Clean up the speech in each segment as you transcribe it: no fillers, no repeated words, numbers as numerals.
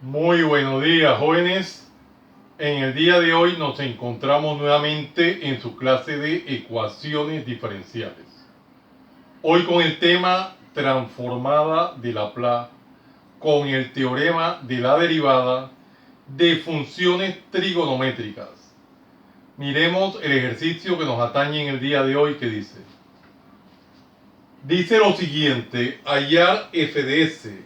Muy buenos días, jóvenes. En el día de hoy nos encontramos nuevamente en su clase de ecuaciones diferenciales. Hoy con el tema transformada de Laplace con el teorema de la derivada de funciones trigonométricas. Miremos el ejercicio que nos atañe en el día de hoy que dice. Dice lo siguiente, hallar f de s.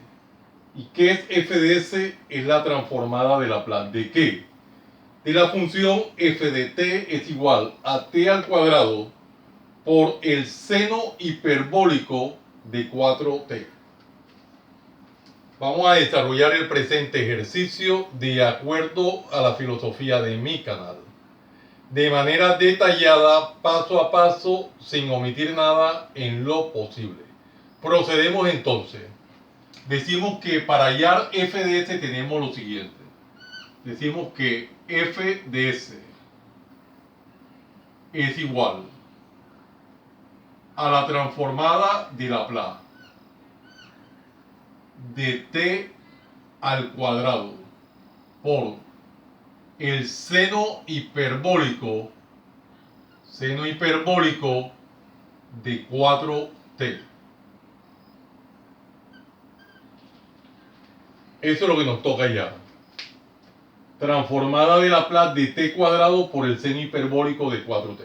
¿Y qué es f de s? Es la transformada de Laplace. ¿De qué? De la función f de t es igual a t al cuadrado por el seno hiperbólico de 4t. Vamos a desarrollar el presente ejercicio de acuerdo a la filosofía de mi canal, de manera detallada, paso a paso, sin omitir nada en lo posible. Procedemos entonces. Decimos que para hallar f de s tenemos lo siguiente. Decimos que f de s es igual a la transformada de Laplace de t al cuadrado por el seno hiperbólico de 4t. Eso es lo que nos toca ya. Transformada de Laplace de t cuadrado por el seno hiperbólico de 4t.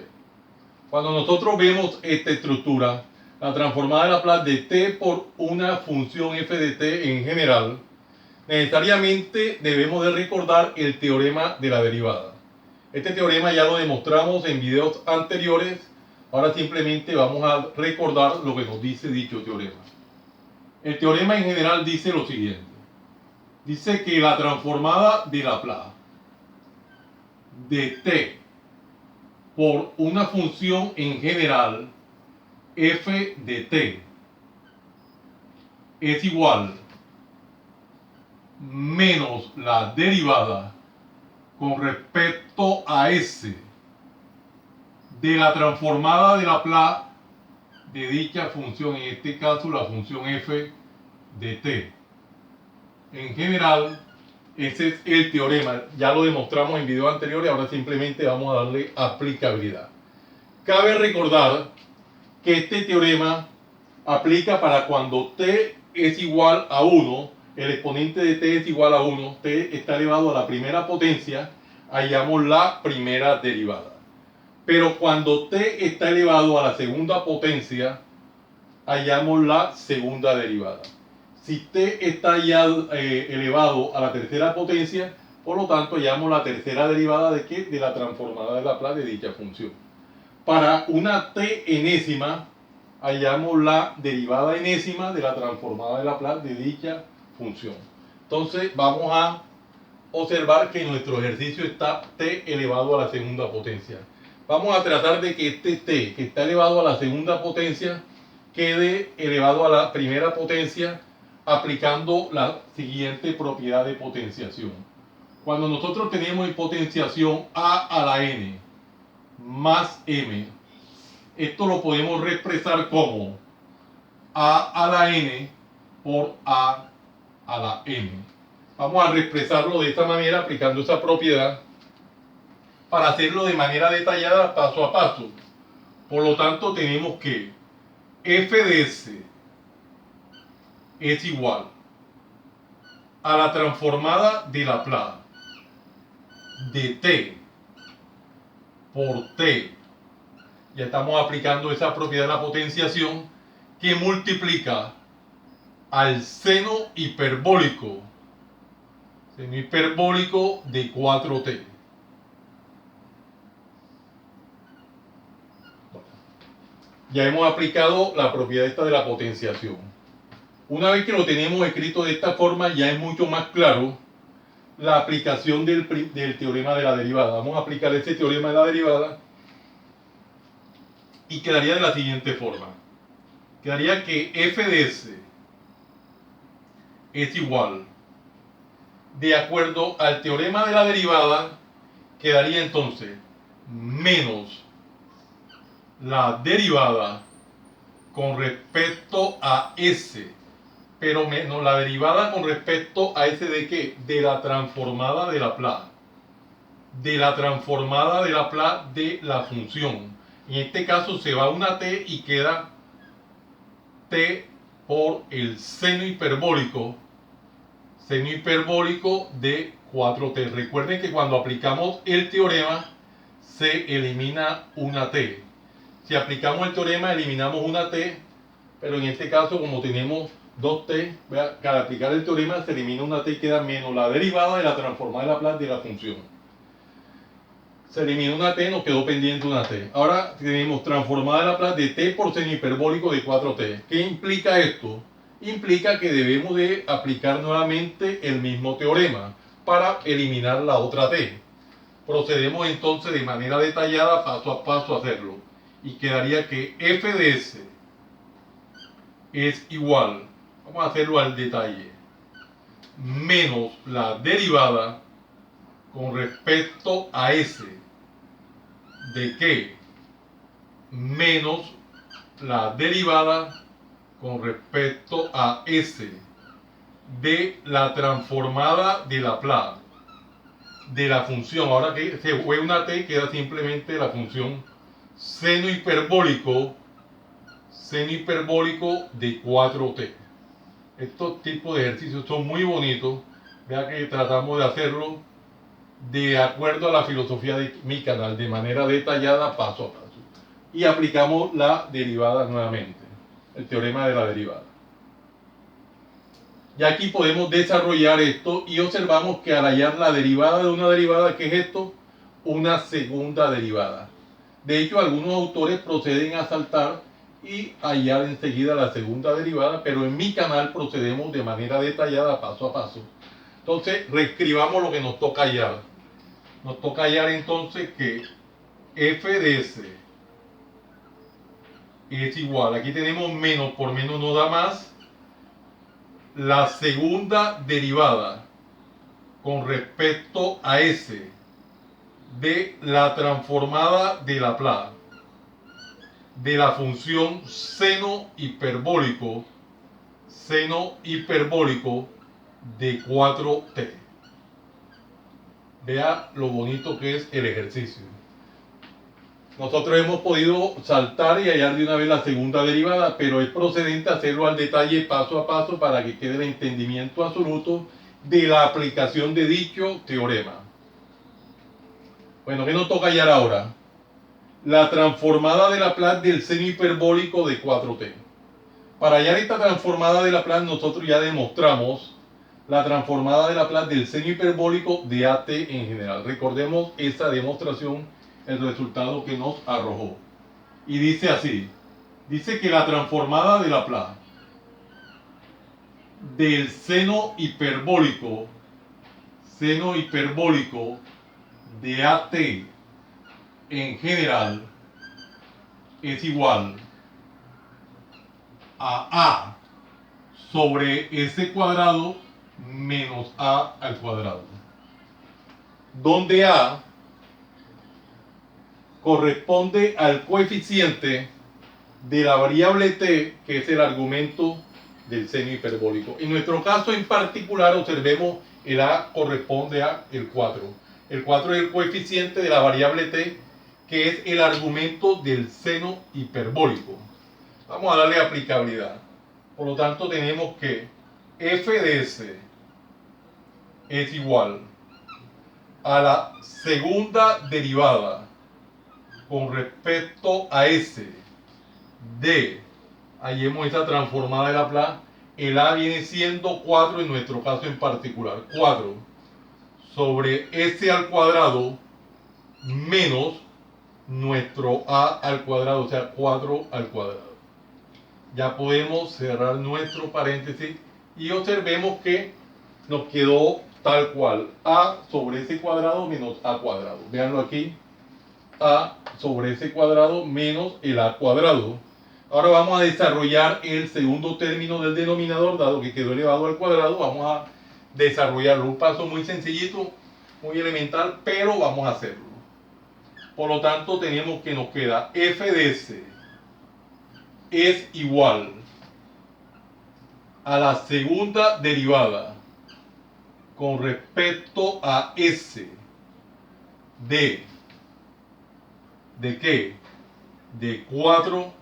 Cuando nosotros vemos esta estructura, la transformada de Laplace de t por una función f de t en general, necesariamente debemos de recordar el teorema de la derivada. Este teorema ya lo demostramos en videos anteriores. Ahora simplemente vamos a recordar lo que nos dice dicho teorema. El teorema en general dice lo siguiente. Dice que la transformada de Laplace de t por una función en general f de t es igual menos la derivada con respecto a s de la transformada de Laplace de dicha función, en este caso la función f de t. En general, ese es el teorema. Ya lo demostramos en videos anteriores, ahora simplemente vamos a darle aplicabilidad. Cabe recordar que este teorema aplica para cuando t es igual a 1, el exponente de t es igual a 1, t está elevado a la primera potencia, hallamos la primera derivada. Pero cuando t está elevado a la segunda potencia, hallamos la segunda derivada. Si t está ya elevado a la tercera potencia, por lo tanto hallamos la tercera derivada de ¿qué? De la transformada de Laplace de dicha función. Para una t enésima, hallamos la derivada enésima de la transformada de Laplace de dicha función. Entonces vamos a observar que nuestro ejercicio está t elevado a la segunda potencia. Vamos a tratar de que este t, que está elevado a la segunda potencia, quede elevado a la primera potencia aplicando la siguiente propiedad de potenciación. Cuando nosotros tenemos en potenciación a la n más m, esto lo podemos reexpresar como a la n por a la m. Vamos a reexpresarlo de esta manera aplicando esa propiedad para hacerlo de manera detallada paso a paso. Por lo tanto tenemos que f de s es igual a la transformada de Laplace de t por t. Ya estamos aplicando esa propiedad de la potenciación que multiplica al seno hiperbólico de 4t. Ya hemos aplicado la propiedad esta de la potenciación. Una vez que lo tenemos escrito de esta forma, ya es mucho más claro la aplicación del teorema de la derivada. Vamos a aplicar este teorema de la derivada y quedaría de la siguiente forma. Quedaría que f de s es igual, de acuerdo al teorema de la derivada, quedaría entonces menos la derivada con respecto a s, pero menos la derivada con respecto a ese de qué, de la transformada de Laplace, de la transformada de Laplace de la función. En este caso se va una t y queda t por el seno hiperbólico de 4t. Recuerden que cuando aplicamos el teorema se elimina una t. Si aplicamos el teorema eliminamos una t, pero en este caso como tenemos 2t, que al aplicar el teorema se elimina una t y queda menos la derivada de la transformada de Laplace de la función. Se eliminó una t, nos quedó pendiente una t. Ahora tenemos transformada de Laplace de t por seno hiperbólico de 4t. ¿Qué implica esto? Implica que debemos de aplicar nuevamente el mismo teorema para eliminar la otra t. Procedemos entonces de manera detallada, paso a paso, a hacerlo. Y quedaría que f de s es igual, vamos a hacerlo al detalle, menos la derivada con respecto a s de qué, menos la derivada con respecto a s de la transformada de Laplace de la función. Ahora que se fue una t, queda simplemente la función seno hiperbólico de 4t. Estos tipos de ejercicios son muy bonitos. Vea que tratamos de hacerlo de acuerdo a la filosofía de mi canal, de manera detallada, paso a paso. Y aplicamos la derivada nuevamente, el teorema de la derivada. Y aquí podemos desarrollar esto y observamos que al hallar la derivada de una derivada, ¿qué es esto? Una segunda derivada. De hecho, algunos autores proceden a saltar y hallar enseguida la segunda derivada, pero en mi canal procedemos de manera detallada, paso a paso. Entonces, reescribamos lo que nos toca hallar. Nos toca hallar entonces que f de s es igual, aquí tenemos menos, por menos no da más, la segunda derivada con respecto a s de la transformada de Laplace de la función seno hiperbólico de 4t. Vea lo bonito que es el ejercicio. Nosotros hemos podido saltar y hallar de una vez la segunda derivada, pero es procedente hacerlo al detalle, paso a paso, para que quede el entendimiento absoluto de la aplicación de dicho teorema. Bueno, ¿qué nos toca hallar ahora? La transformada de Laplace del seno hiperbólico de 4t. Para hallar esta transformada de Laplace, nosotros ya demostramos la transformada de Laplace del seno hiperbólico de at en general. Recordemos esa demostración, el resultado que nos arrojó. Y dice así, dice que la transformada de Laplace del seno hiperbólico de at en general es igual a sobre s cuadrado menos a al cuadrado, donde a corresponde al coeficiente de la variable t, que es el argumento del seno hiperbólico. En nuestro caso en particular, observemos, el a corresponde a el 4. El 4 es el coeficiente de la variable t, que es el argumento del seno hiperbólico. Vamos a darle aplicabilidad. Por lo tanto, tenemos que f de s es igual a la segunda derivada con respecto a s de, hallemos esta transformada de Laplace, el a viene siendo 4 en nuestro caso en particular, 4 sobre s al cuadrado menos nuestro a al cuadrado, o sea 4 al cuadrado. Ya podemos cerrar nuestro paréntesis y observemos que nos quedó tal cual, a sobre s cuadrado menos a cuadrado. Véanlo aquí, a sobre s cuadrado menos el a cuadrado. Ahora vamos a desarrollar el segundo término del denominador, dado que quedó elevado al cuadrado. Vamos a desarrollarlo, un paso muy sencillito, muy elemental, pero vamos a hacerlo. Por lo tanto, tenemos que nos queda f de s es igual a la segunda derivada con respecto a S ¿de qué? De 4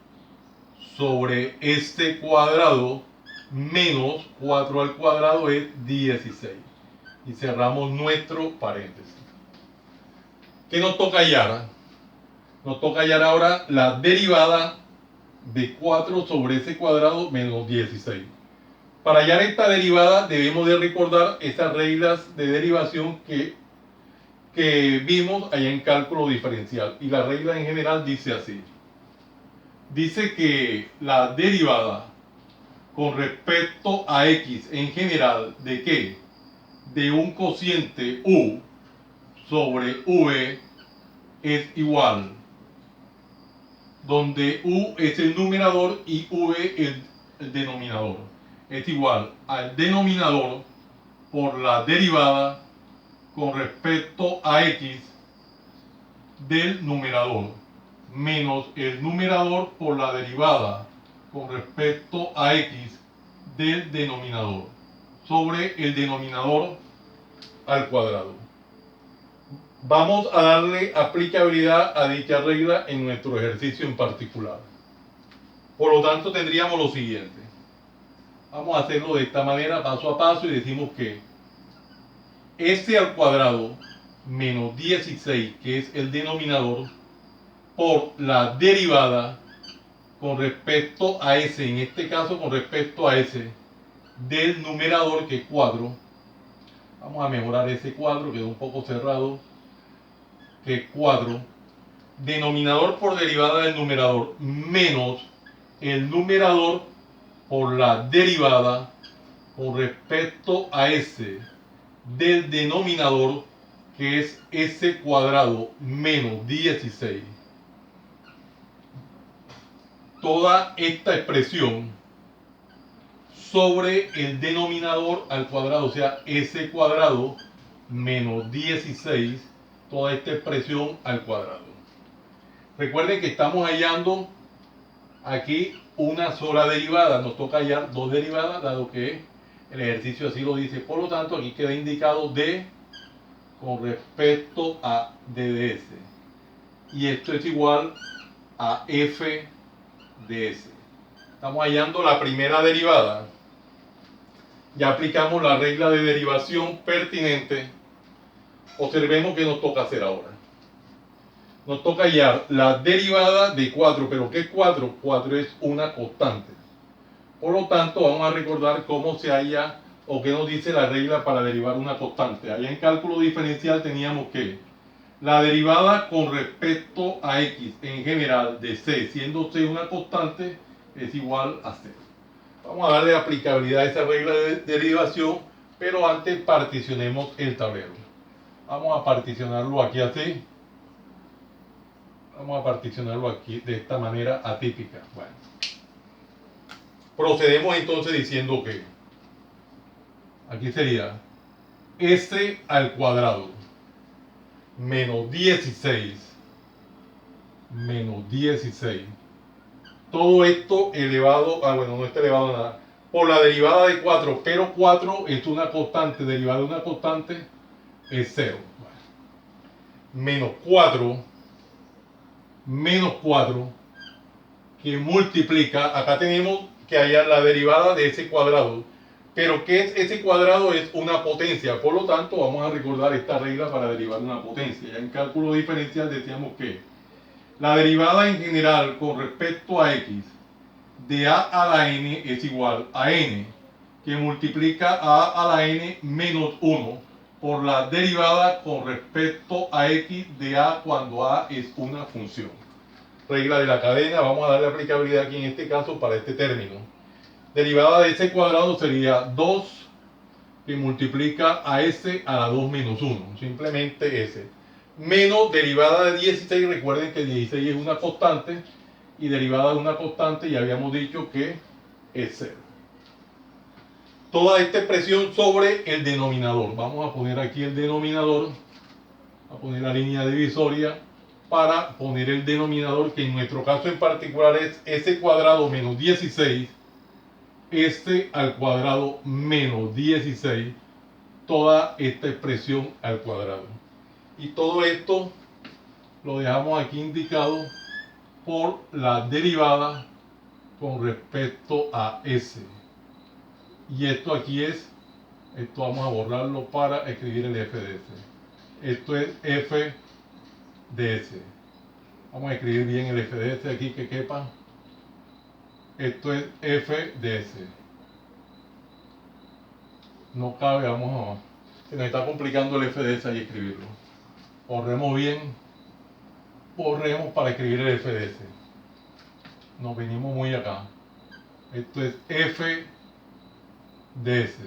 sobre este cuadrado menos 4 al cuadrado es 16. Y cerramos nuestro paréntesis. ¿Qué nos toca hallar? Nos toca hallar ahora la derivada de 4 sobre ese cuadrado menos 16. Para hallar esta derivada debemos de recordar esas reglas de derivación que vimos allá en cálculo diferencial. Y la regla en general dice así. Dice que la derivada con respecto a x en general, ¿de qué? De un cociente u sobre v es igual, donde u es el numerador y v el denominador. Es igual al denominador por la derivada con respecto a x del numerador menos el numerador por la derivada con respecto a x del denominador sobre el denominador al cuadrado. Vamos a darle aplicabilidad a dicha regla en nuestro ejercicio en particular. Por lo tanto, tendríamos lo siguiente. Vamos a hacerlo de esta manera, paso a paso, y decimos que s al cuadrado menos 16, que es el denominador, por la derivada con respecto a s, en este caso con respecto a s, del numerador, que es 4. Vamos a mejorar ese 4, quedó un poco cerrado, que es 4. Denominador por derivada del numerador, menos el numerador por la derivada con respecto a s del denominador, que es s cuadrado menos 16. Toda esta expresión sobre el denominador al cuadrado, o sea, s cuadrado menos 16, toda esta expresión al cuadrado. Recuerden que estamos hallando aquí una sola derivada, nos toca hallar dos derivadas, dado que el ejercicio así lo dice. Por lo tanto, aquí queda indicado d con respecto a d de s. Y esto es igual a f de s. Estamos hallando la primera derivada. Ya aplicamos la regla de derivación pertinente. Observemos qué nos toca hacer ahora. Nos toca hallar la derivada de 4. ¿Pero qué es 4? 4 es una constante. Por lo tanto, vamos a recordar cómo se halla o qué nos dice la regla para derivar una constante. Allá en cálculo diferencial teníamos que la derivada con respecto a x en general de c, siendo c una constante, es igual a 0. Vamos a darle aplicabilidad a esa regla de derivación, pero antes particionemos el tablero. Vamos a particionarlo aquí así. Vamos a particionarlo aquí de esta manera atípica. Bueno. Procedemos entonces diciendo que aquí sería s al cuadrado menos 16 todo esto elevado, bueno, no está elevado a nada, por la derivada de 4, pero 4 es una constante, derivada de una constante es 0. Menos 4 que multiplica, acá tenemos que hallar la derivada de ese cuadrado, pero ¿qué es ese cuadrado? Es una potencia. Por lo tanto, vamos a recordar esta regla para derivar una potencia. Ya en cálculo diferencial decíamos que la derivada en general con respecto a x de a la n es igual a n, que multiplica a la n menos 1 por la derivada con respecto a x de a cuando a es una función. Regla de la cadena, vamos a darle aplicabilidad aquí en este caso para este término. Derivada de ese cuadrado sería 2 que multiplica a s a la 2 menos 1, simplemente s. Menos derivada de 16, recuerden que 16 es una constante, y derivada de una constante ya habíamos dicho que es 0. Toda esta expresión sobre el denominador. Vamos a poner aquí el denominador, a poner la línea divisoria para poner el denominador, que en nuestro caso en particular es s cuadrado menos 16 S al cuadrado menos 16, toda esta expresión al cuadrado. Y todo esto lo dejamos aquí indicado por la derivada con respecto a S. Y esto aquí es, esto vamos a borrarlo para escribir el f de S. Esto es f de S. Vamos a escribir bien el f de S aquí que quepa. Esto es f de S. No cabe, vamos a... Se nos está complicando el f de S y escribirlo. Borremos bien. Borremos para escribir el f de S. Nos venimos muy acá. Esto es f de S.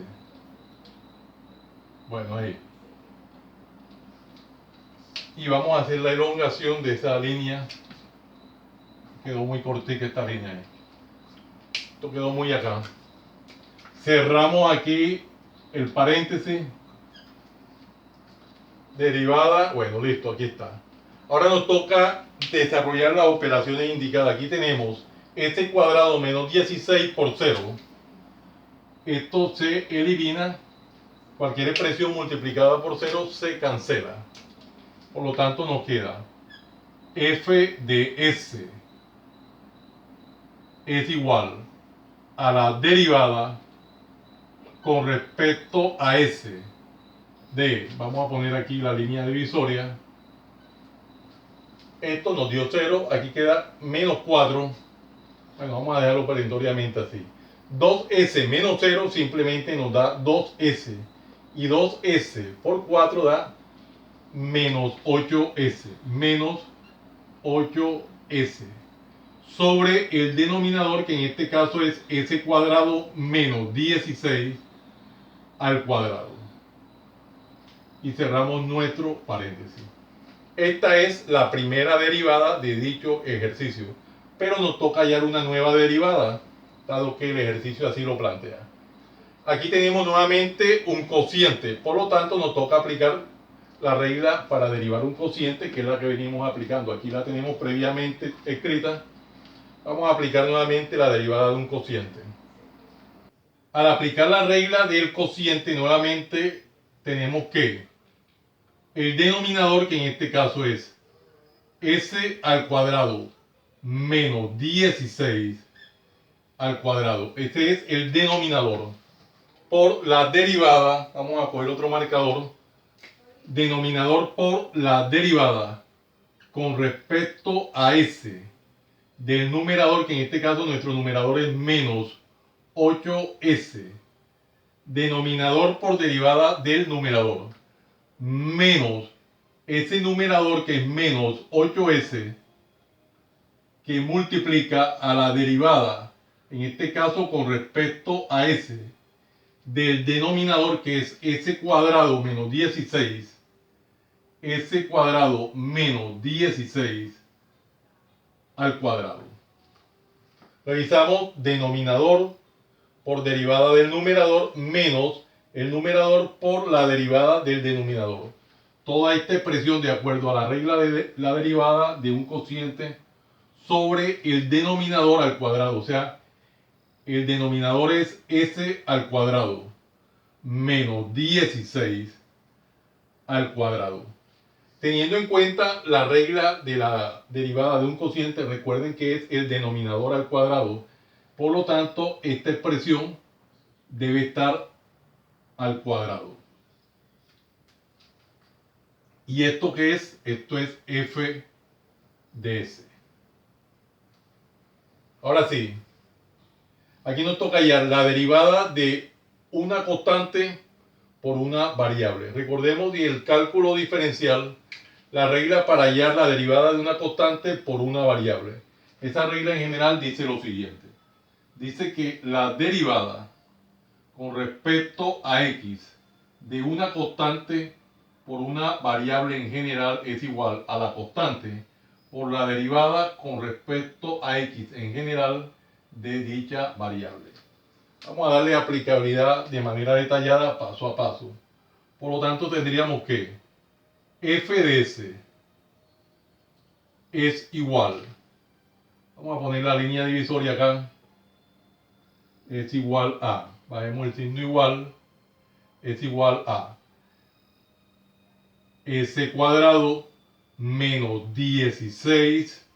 Bueno, ahí. Y vamos a hacer la elongación de esa línea. Quedó muy cortica esta línea ahí. Esto quedó muy acá. Cerramos aquí el paréntesis. Derivada. Bueno, listo, aquí está. Ahora nos toca desarrollar las operaciones indicadas. Aquí tenemos este cuadrado menos 16 por 0. Esto se elimina. Cualquier expresión multiplicada por 0 se cancela. Por lo tanto nos queda f de S es igual a la derivada con respecto a S de, vamos a poner aquí la línea divisoria. Esto nos dio 0, aquí queda menos 4. Bueno, vamos a dejarlo perentoriamente así. 2S menos 0 simplemente nos da 2S. Y 2S por 4 da menos 8S. Menos 8S. Sobre el denominador, que en este caso es S cuadrado menos 16 al cuadrado. Y cerramos nuestro paréntesis. Esta es la primera derivada de dicho ejercicio. Pero nos toca hallar una nueva derivada, dado que el ejercicio así lo plantea. Aquí tenemos nuevamente un cociente, por lo tanto nos toca aplicar la regla para derivar un cociente, que es la que venimos aplicando. Aquí la tenemos previamente escrita. Vamos a aplicar nuevamente la derivada de un cociente. Al aplicar la regla del cociente nuevamente tenemos que el denominador, que en este caso es S al cuadrado menos 16 al cuadrado. Este es el denominador. Por la derivada, vamos a coger otro marcador, denominador por la derivada con respecto a S del numerador, que en este caso nuestro numerador es menos 8S. Denominador por derivada del numerador menos ese numerador, que es menos 8S, que multiplica a la derivada, en este caso con respecto a S, del denominador, que es S cuadrado menos 16, S cuadrado menos 16 al cuadrado. Revisamos denominador por derivada del numerador menos el numerador por la derivada del denominador. Toda esta expresión de acuerdo a la regla de la derivada de un cociente sobre el denominador al cuadrado. O sea, el denominador es S al cuadrado menos 16 al cuadrado. Teniendo en cuenta la regla de la derivada de un cociente, recuerden que es el denominador al cuadrado. Por lo tanto, esta expresión debe estar al cuadrado. ¿Y esto qué es? Esto es f de S. Ahora sí, aquí nos toca hallar la derivada de una constante por una variable. Recordemos del cálculo diferencial, la regla para hallar la derivada de una constante por una variable. Esa regla en general dice lo siguiente. Dice que la derivada con respecto a x de una constante por una variable en general es igual a la constante por la derivada con respecto a x en general de dicha variable. Vamos a darle aplicabilidad de manera detallada paso a paso. Por lo tanto, tendríamos que f de S es igual. Vamos a poner la línea divisoria acá. es igual a, bajemos el signo igual, es igual a s cuadrado menos 16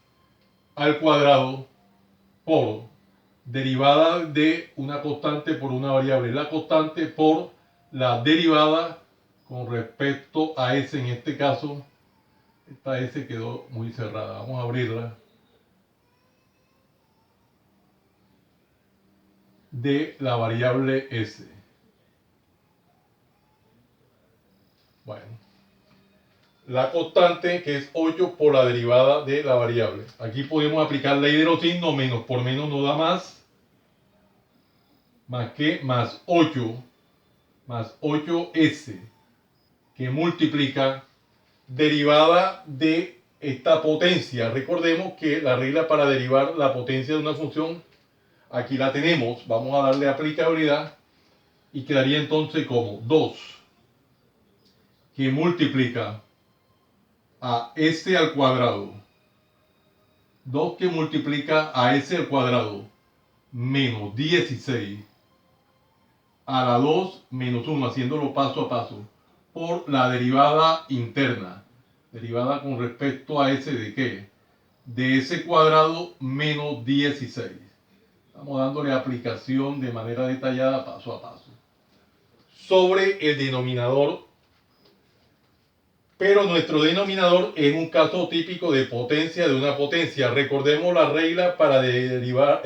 al cuadrado por derivada de una constante por una variable, la constante por la derivada con respecto a s. En este caso esta s quedó muy cerrada, vamos a abrirla, de la variable s. Bueno, la constante que es 8 por la derivada de la variable. Aquí podemos aplicar ley de los signos, menos por menos nos da más que más 8s, que multiplica derivada de esta potencia. Recordemos que la regla para derivar la potencia de una función, aquí la tenemos, vamos a darle aplicabilidad y quedaría entonces como 2 que multiplica a s al cuadrado, 2 que multiplica a s al cuadrado menos 16 a la 2 menos 1, haciéndolo paso a paso, por la derivada interna. Derivada con respecto a s de qué? De s cuadrado menos 16. Estamos dándole aplicación de manera detallada paso a paso. Sobre el denominador, pero nuestro denominador es un caso típico de potencia de una potencia. Recordemos la regla para derivar,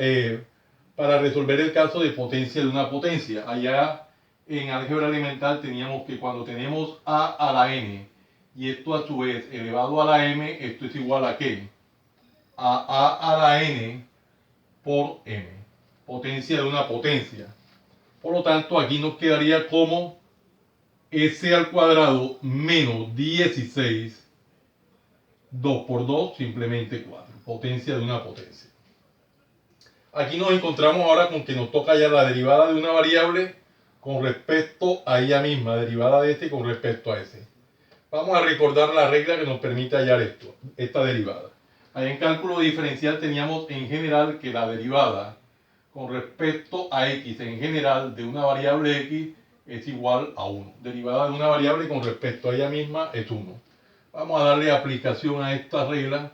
para resolver el caso de potencia de una potencia. Allá en álgebra elemental teníamos que cuando tenemos a la n y esto a su vez elevado a la m, esto es igual a ¿qué? A la n por m. Potencia de una potencia. Por lo tanto, aquí nos quedaría como s al cuadrado menos 16, 2 por 2, simplemente 4. Potencia de una potencia. Aquí nos encontramos ahora con que nos toca ya la derivada de una variable con respecto a ella misma, derivada de este con respecto a ese. Vamos a recordar la regla que nos permite hallar esto, esta derivada. Ahí en cálculo diferencial teníamos en general que la derivada con respecto a x en general de una variable x es igual a 1. Derivada de una variable con respecto a ella misma es 1. Vamos a darle aplicación a esta regla,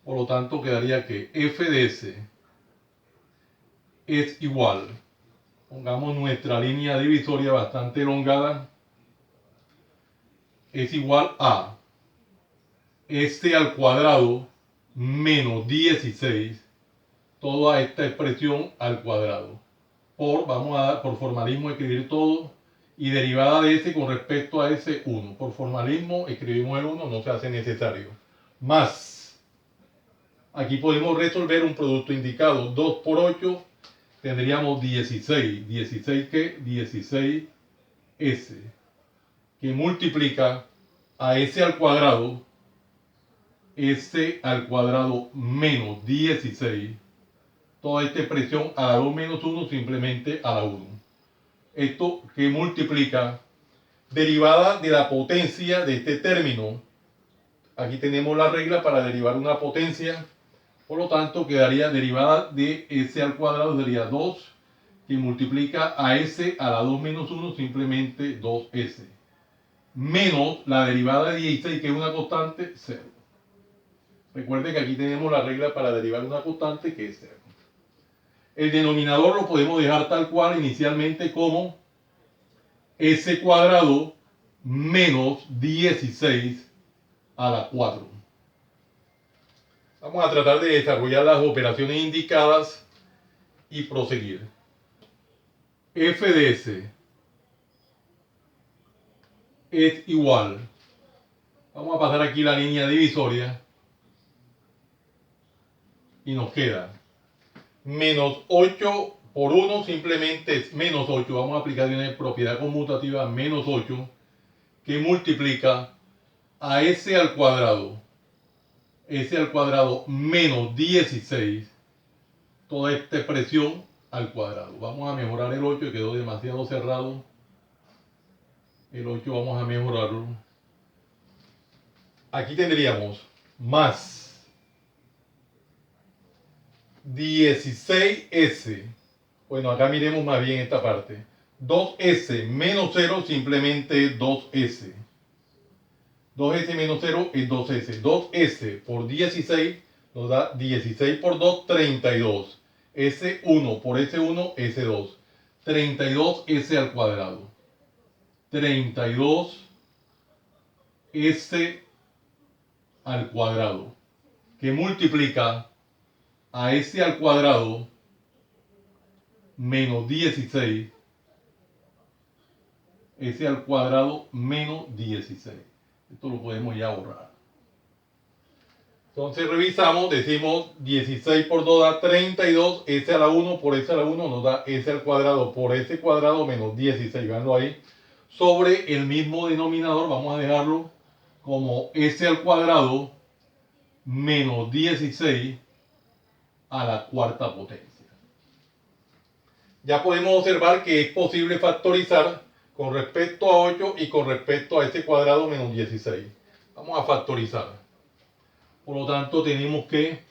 por lo tanto quedaría que f de s es igual, pongamos nuestra línea divisoria bastante elongada, es igual a s al cuadrado menos 16, toda esta expresión al cuadrado, vamos a por formalismo escribir todo, y derivada de s con respecto a ese 1. Por formalismo escribimos el 1, no se hace necesario. Más, aquí podemos resolver un producto indicado, 2 por 8, tendríamos 16. ¿16 qué? 16s, que multiplica a s al cuadrado, s al cuadrado menos 16, toda esta expresión a la 2 menos 1, simplemente a la 1. Esto que multiplica derivada de la potencia de este término. Aquí tenemos la regla para derivar una potencia, por lo tanto quedaría derivada de s al cuadrado, sería 2, que multiplica a s a la 2 menos 1, simplemente 2s, menos la derivada de 16, que es una constante, 0. Recuerde que aquí tenemos la regla para derivar una constante, que es 0. El denominador lo podemos dejar tal cual inicialmente como s cuadrado menos 16 a la 4. Vamos a tratar de desarrollar las operaciones indicadas y proseguir. F de s es igual, vamos a pasar aquí la línea divisoria y nos queda menos 8 por 1, simplemente es menos 8. Vamos a aplicar una propiedad conmutativa, menos 8, que multiplica a s al cuadrado menos 16, toda esta expresión al cuadrado. Vamos a mejorar el 8, quedó demasiado cerrado. El 8 vamos a mejorarlo. Aquí tendríamos más 16s Bueno, acá miremos más bien esta parte. 2s menos 0, simplemente 2s. 2s menos 0 es 2s. 2s por 16 nos da 16 por 2, 32. S1 por S1, S2. 32s al cuadrado. 32s al cuadrado. Que multiplica a s al cuadrado menos 16. S al cuadrado menos 16. Esto lo podemos ya borrar. Entonces revisamos, decimos 16 por 2 da 32, s a la 1 por s a la 1 nos da s al cuadrado por s cuadrado menos 16, veanlo ahí. Sobre el mismo denominador vamos a dejarlo como s al cuadrado menos 16 a la cuarta potencia. Ya podemos observar que es posible factorizar con respecto a 8 y con respecto a s cuadrado menos 16. Vamos a factorizar. Por lo tanto, tenemos que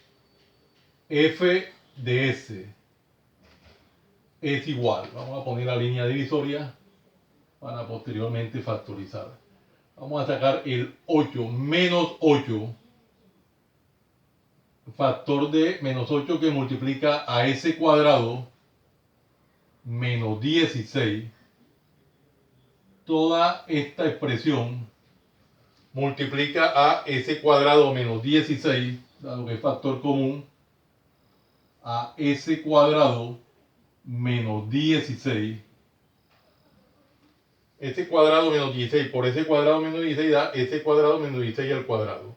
f de s es igual. Vamos a poner la línea divisoria para posteriormente factorizar. Vamos a sacar el 8 menos 8, factor de menos 8 que multiplica a s cuadrado menos 16. Toda esta expresión multiplica a s cuadrado menos 16, dado que es factor común, a s cuadrado menos 16. S cuadrado menos 16 por s cuadrado menos 16 da s cuadrado menos 16 al cuadrado.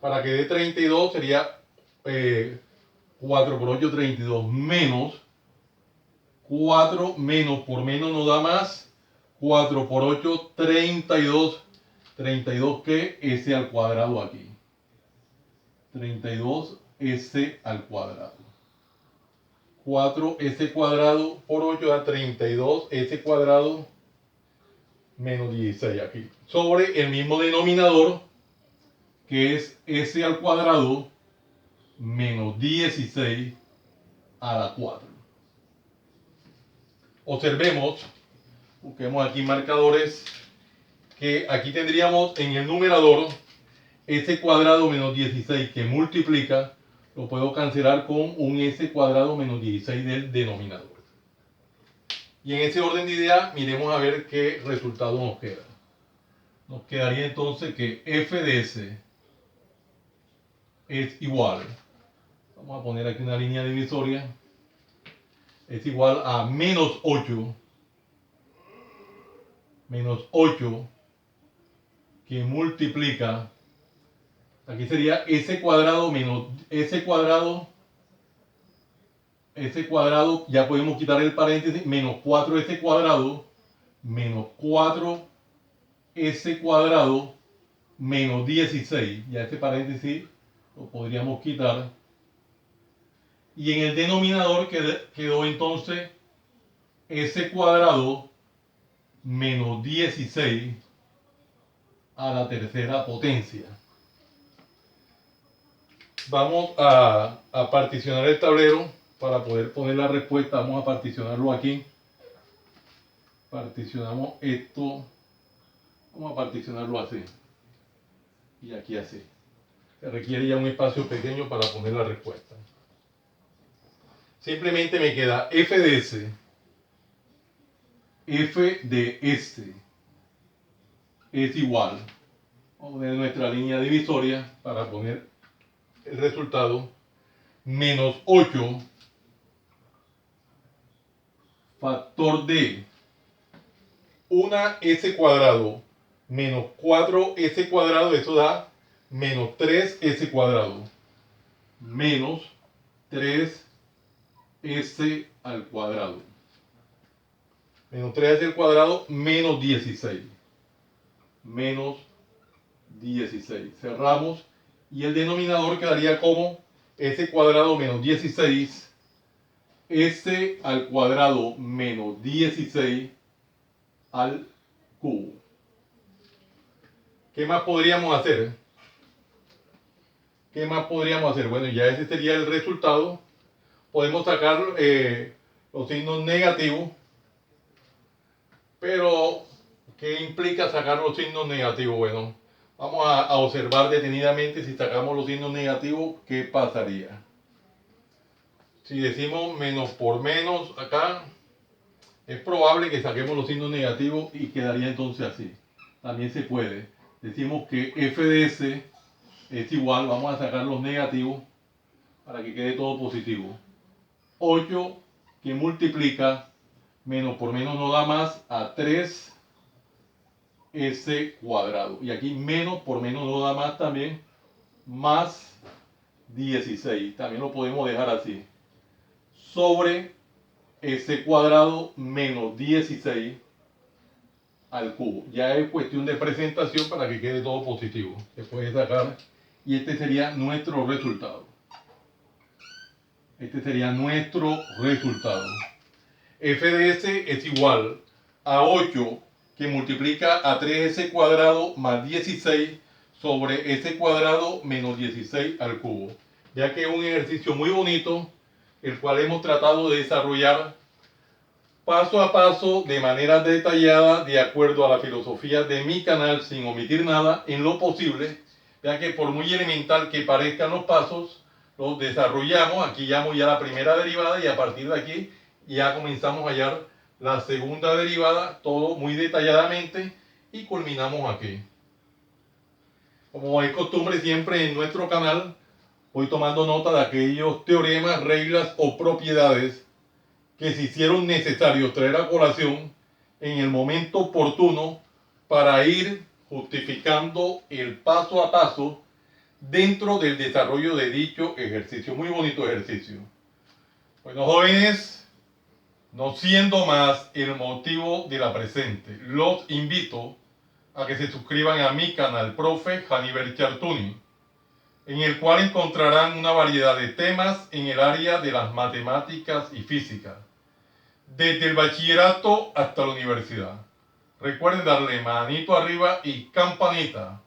Para que dé 32 sería 4 por 8, 32 menos 4 menos por menos nos da más. 4 por 8, 32. 32 que s al cuadrado aquí. 32 s al cuadrado. 4s cuadrado por 8 da 32s cuadrado menos 16 aquí. Sobre el mismo denominador que es s al cuadrado menos 16 a la 4. Observemos, busquemos aquí marcadores, que aquí tendríamos en el numerador s cuadrado menos 16 que multiplica, lo puedo cancelar con un s cuadrado menos 16 del denominador. Y en ese orden de ideas, miremos a ver qué resultado nos queda. Nos quedaría entonces que f de s es igual, vamos a poner aquí una línea divisoria, es igual a menos 8 que multiplica, aquí sería s cuadrado menos s cuadrado, ya podemos quitar el paréntesis, menos 4s cuadrado, menos 4s cuadrado, menos 16, ya este paréntesis lo podríamos quitar. Y en el denominador quedó entonces s cuadrado menos 16 a la tercera potencia. Vamos a particionar el tablero para poder poner la respuesta. Vamos a particionarlo aquí. Particionamos esto. Vamos a particionarlo así. Y aquí así. Se requiere ya un espacio pequeño para poner la respuesta. Simplemente me queda f de s. F de s es igual. Vamos a poner nuestra línea divisoria para poner el resultado. Menos 8 factor de una s cuadrado menos 4s cuadrado, eso da menos 3s cuadrado. Menos 3s al cuadrado. Menos 3s al cuadrado menos 16. Menos 16. Cerramos y el denominador quedaría como s cuadrado menos 16. S al cuadrado menos 16 al cubo. ¿Qué más podríamos hacer? ¿Qué más podríamos hacer? Bueno, ya ese sería el resultado. Podemos sacar los signos negativos. Pero, ¿qué implica sacar los signos negativos? Bueno, vamos a observar detenidamente si sacamos los signos negativos, ¿qué pasaría? Si decimos menos por menos acá, es probable que saquemos los signos negativos y quedaría entonces así. También se puede. Decimos que f de s es igual, vamos a sacar los negativos para que quede todo positivo. 8 que multiplica menos por menos no da más a 3s cuadrado. Y aquí menos por menos no da más también, más 16. También lo podemos dejar así. Sobre s cuadrado menos 16 al cubo. Ya es cuestión de presentación para que quede todo positivo. Se puede sacar y este sería nuestro resultado. Este sería nuestro resultado. F de s es igual a 8 que multiplica a 3s cuadrado más 16 sobre s cuadrado menos 16 al cubo. Ya que es un ejercicio muy bonito, el cual hemos tratado de desarrollar paso a paso, de manera detallada, de acuerdo a la filosofía de mi canal, sin omitir nada, en lo posible, ya que por muy elemental que parezcan los pasos, los desarrollamos. Aquí llamo ya la primera derivada y a partir de aquí ya comenzamos a hallar la segunda derivada, todo muy detalladamente, y culminamos aquí. Como es costumbre siempre en nuestro canal, voy tomando nota de aquellos teoremas, reglas o propiedades que se hicieron necesarios traer a colación en el momento oportuno para ir justificando el paso a paso dentro del desarrollo de dicho ejercicio. Muy bonito ejercicio. Bueno, jóvenes, no siendo más el motivo de la presente, los invito a que se suscriban a mi canal, Profe Hannibal Chartuni, en el cual encontrarán una variedad de temas en el área de las matemáticas y física, desde el bachillerato hasta la universidad. Recuerden darle manito arriba y campanita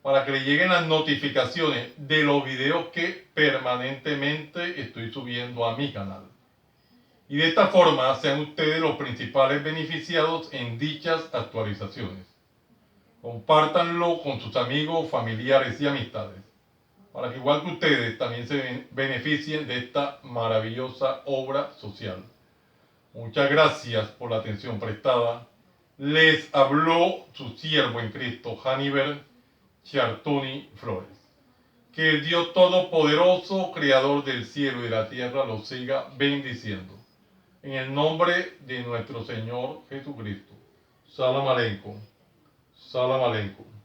para que le lleguen las notificaciones de los videos que permanentemente estoy subiendo a mi canal. Y de esta forma sean ustedes los principales beneficiados en dichas actualizaciones. Compártanlo con sus amigos, familiares y amistades, para que igual que ustedes también se beneficien de esta maravillosa obra social. Muchas gracias por la atención prestada. Les habló su siervo en Cristo, Hannibal Chartuni Flores. Que el Dios Todopoderoso, Creador del cielo y de la tierra, los siga bendiciendo. En el nombre de nuestro Señor Jesucristo. Salam aleikum. Salam aleikum.